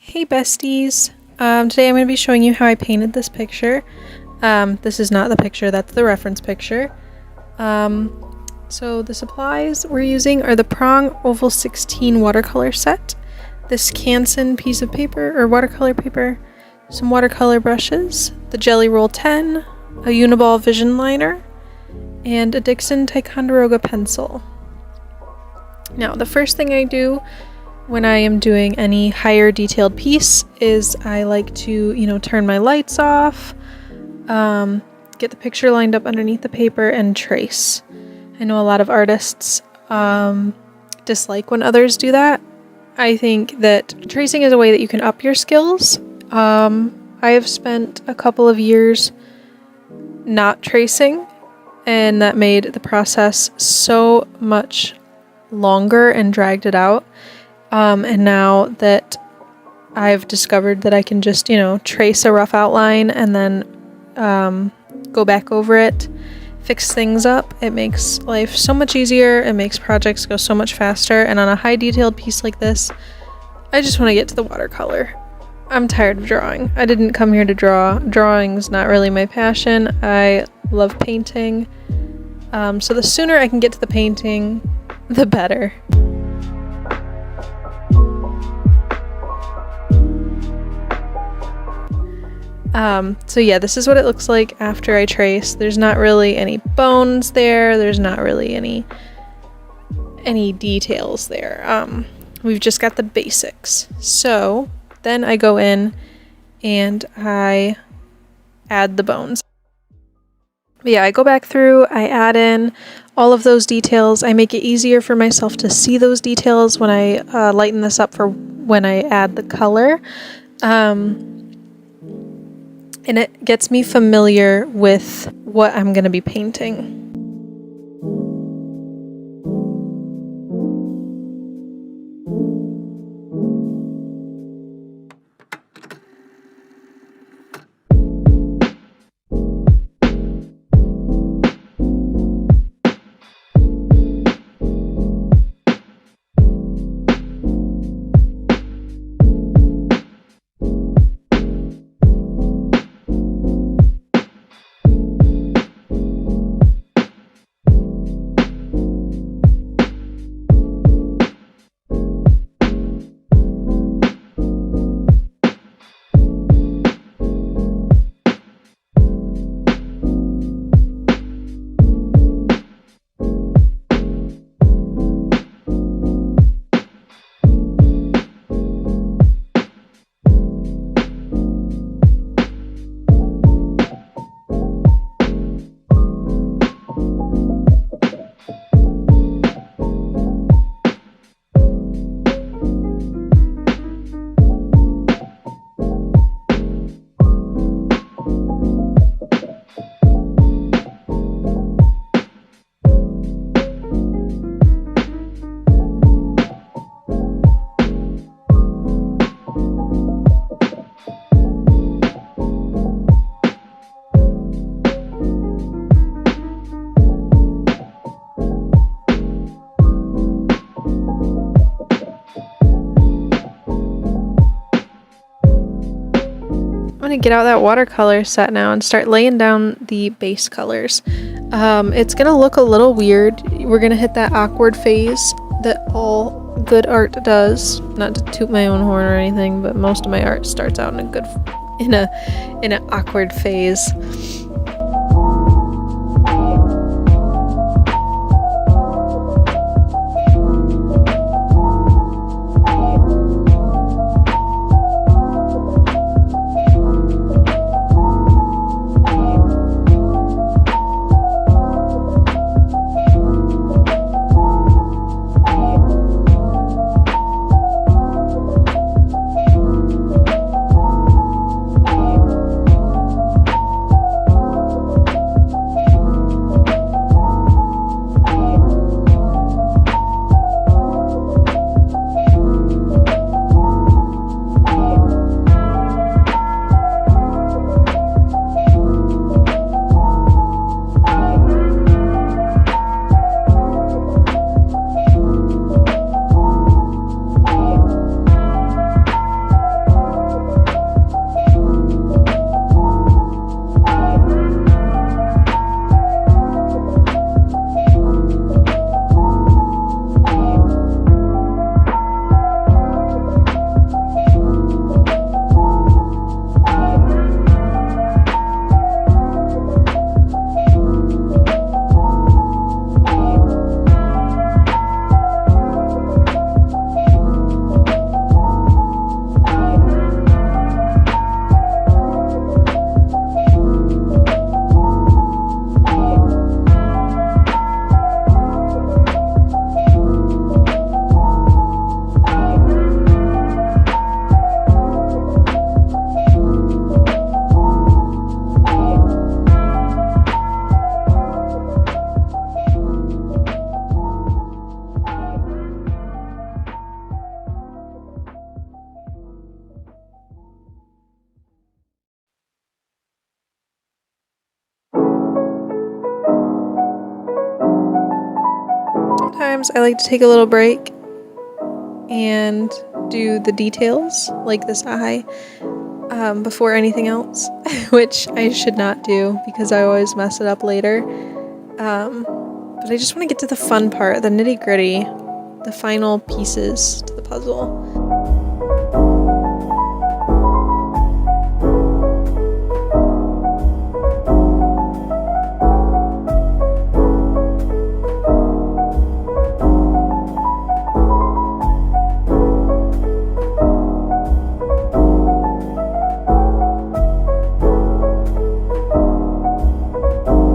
Hey besties! Today I'm going to be showing you how I painted this picture. This is not the picture, that's the reference picture. So the supplies we're using are the Prong Oval 16 watercolor set, this Canson piece of paper, or watercolor paper, some watercolor brushes, the Jelly Roll 10, a Uniball Vision Liner, and a Dixon Ticonderoga pencil. Now, the first thing I do when I am doing any higher detailed piece is I like to, turn my lights off, get the picture lined up underneath the paper, and trace. I know a lot of artists dislike when others do that. I think that tracing is a way that you can up your skills. I have spent a couple of years not tracing, and that made the process so much longer and dragged it out. And now that I've discovered that I can just, trace a rough outline and then go back over it, fix things up, it makes life so much easier. It makes projects go so much faster. And on a high detailed piece like this, I just want to get to the watercolor. I'm tired of drawing. I didn't come here to draw. Drawing's not really my passion. I love painting. So the sooner I can get to the painting, the better. So yeah, this is what it looks like after I trace. There's not really any bones there. There's not really any details there. We've just got the basics. So then I go in and I add the bones. But yeah, I go back through, I add in all of those details. I make it easier for myself to see those details when I lighten this up for when I add the color. And it gets me familiar with what I'm going to be painting. I'm going to get out that watercolor set now and start laying down the base colors. It's going to look a little weird. We're going to hit that awkward phase that all good art does. Not to toot my own horn or anything, but most of my art starts out in an awkward phase. sometimes I like to take a little break and do the details, like this eye, before anything else, which I should not do because I always mess it up later. But I just want to get to the fun part, the nitty-gritty, the final pieces to the puzzle.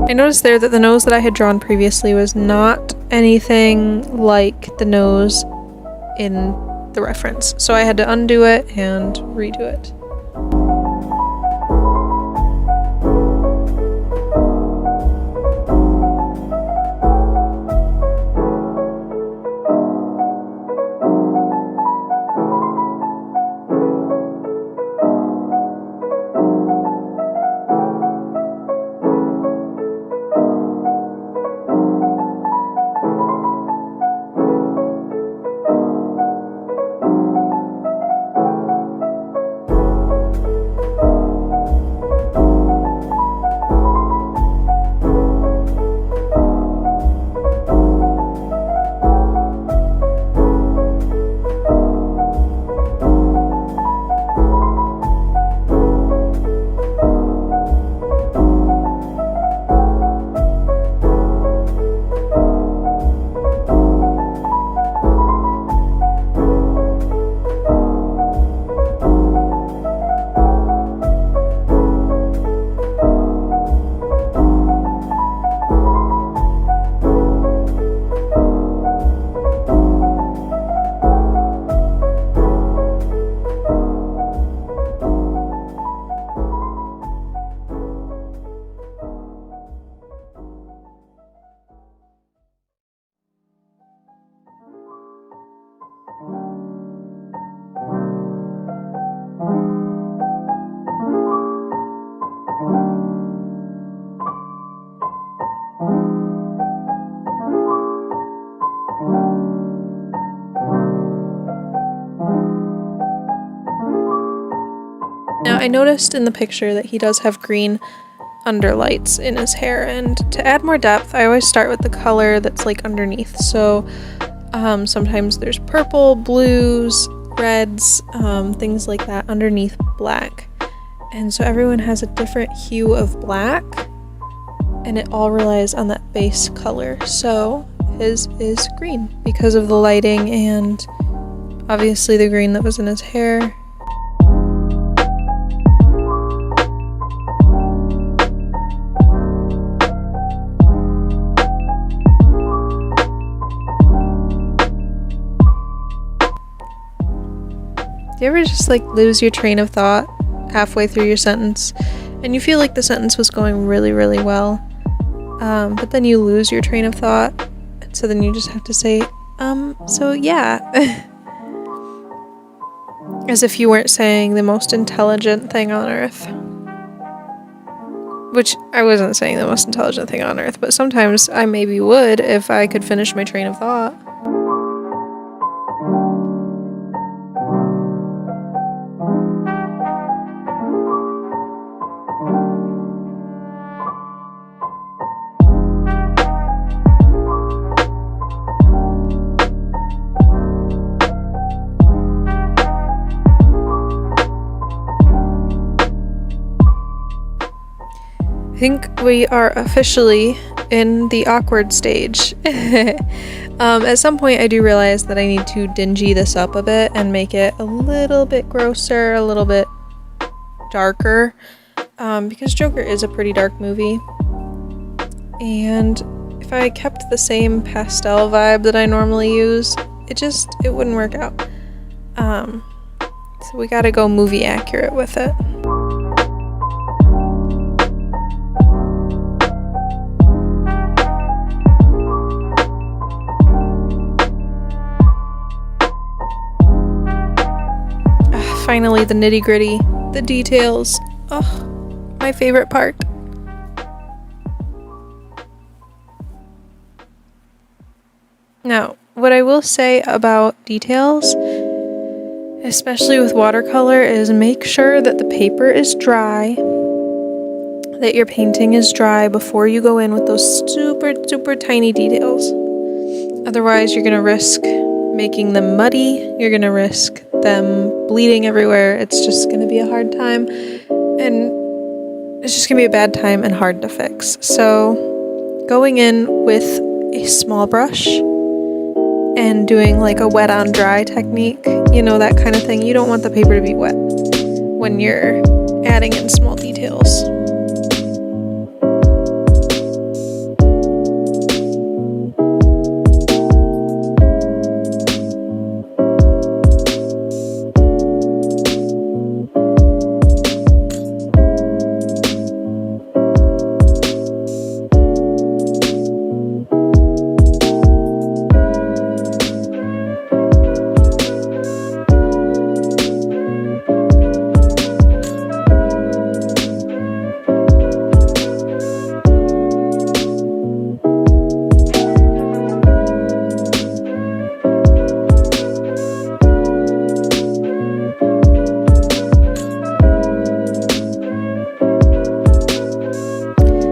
I noticed there that the nose that I had drawn previously was not anything like the nose in the reference, so I had to undo it and redo it. Now, I noticed in the picture that he does have green underlights in his hair, and to add more depth, I always start with the color that's like underneath. So sometimes there's purple, blues, reds, things like that underneath black. And so everyone has a different hue of black, and it all relies on that base color. So his is green because of the lighting and obviously the green that was in his hair. Do you ever just like lose your train of thought halfway through your sentence and you feel like the sentence was going really, really well, but then you lose your train of thought, and so then you just have to say, so yeah. As if you weren't saying the most intelligent thing on earth. Which I wasn't saying the most intelligent thing on earth, but sometimes I maybe would if I could finish my train of thought. I think we are officially in the awkward stage. At some point I do realize that I need to dingy this up a bit and make it a little bit grosser, a little bit darker, because Joker is a pretty dark movie. And if I kept the same pastel vibe that I normally use, it wouldn't work out. So we gotta go movie accurate with it. Finally, the nitty-gritty, the details. Oh, my favorite part. Now, what I will say about details, especially with watercolor, is make sure that the paper is dry, that your painting is dry before you go in with those super, super tiny details. Otherwise, you're going to risk making them muddy. You're going to risk them bleeding everywhere. It's just going to be a hard time, and it's just going to be a bad time and hard to fix. So going in with a small brush and doing like a wet on dry technique, you know, that kind of thing. You don't want the paper to be wet when you're adding in small details.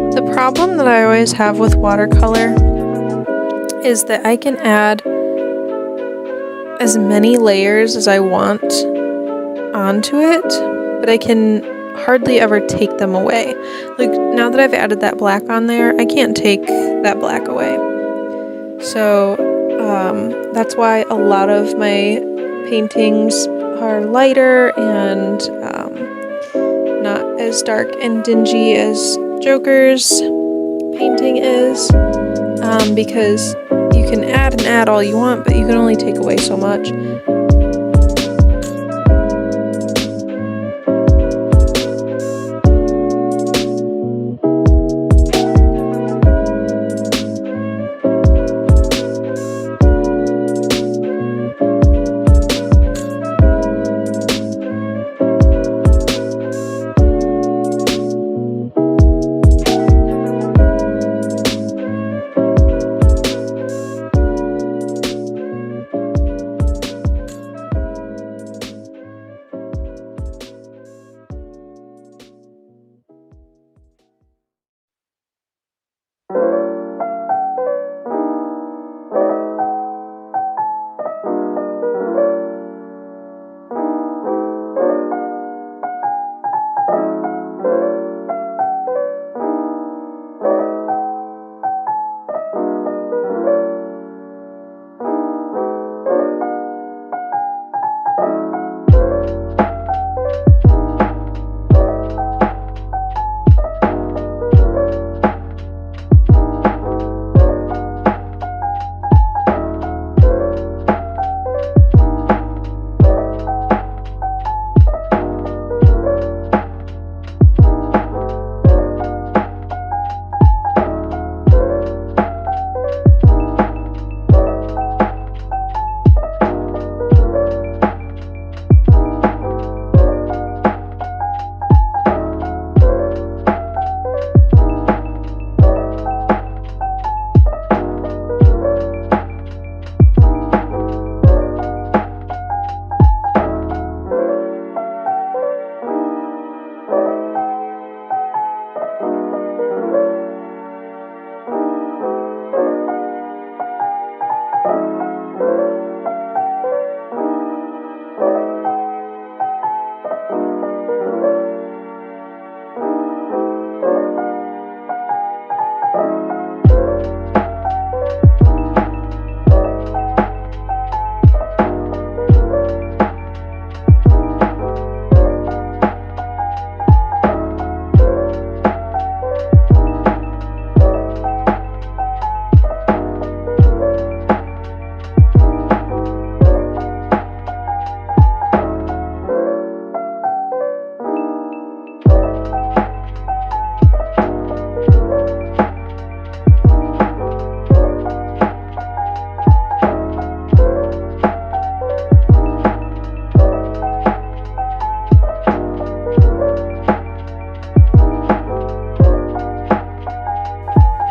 The problem that I always have with watercolor is that I can add as many layers as I want onto it, but I can hardly ever take them away. Like, now that I've added that black on there, I can't take that black away. So that's why a lot of my paintings are lighter and not as dark and dingy as Joker's painting is, because you can add and add all you want, but you can only take away so much.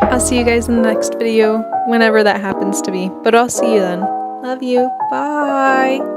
I'll see you guys in the next video, whenever that happens to be. But I'll see you then. Love you. Bye.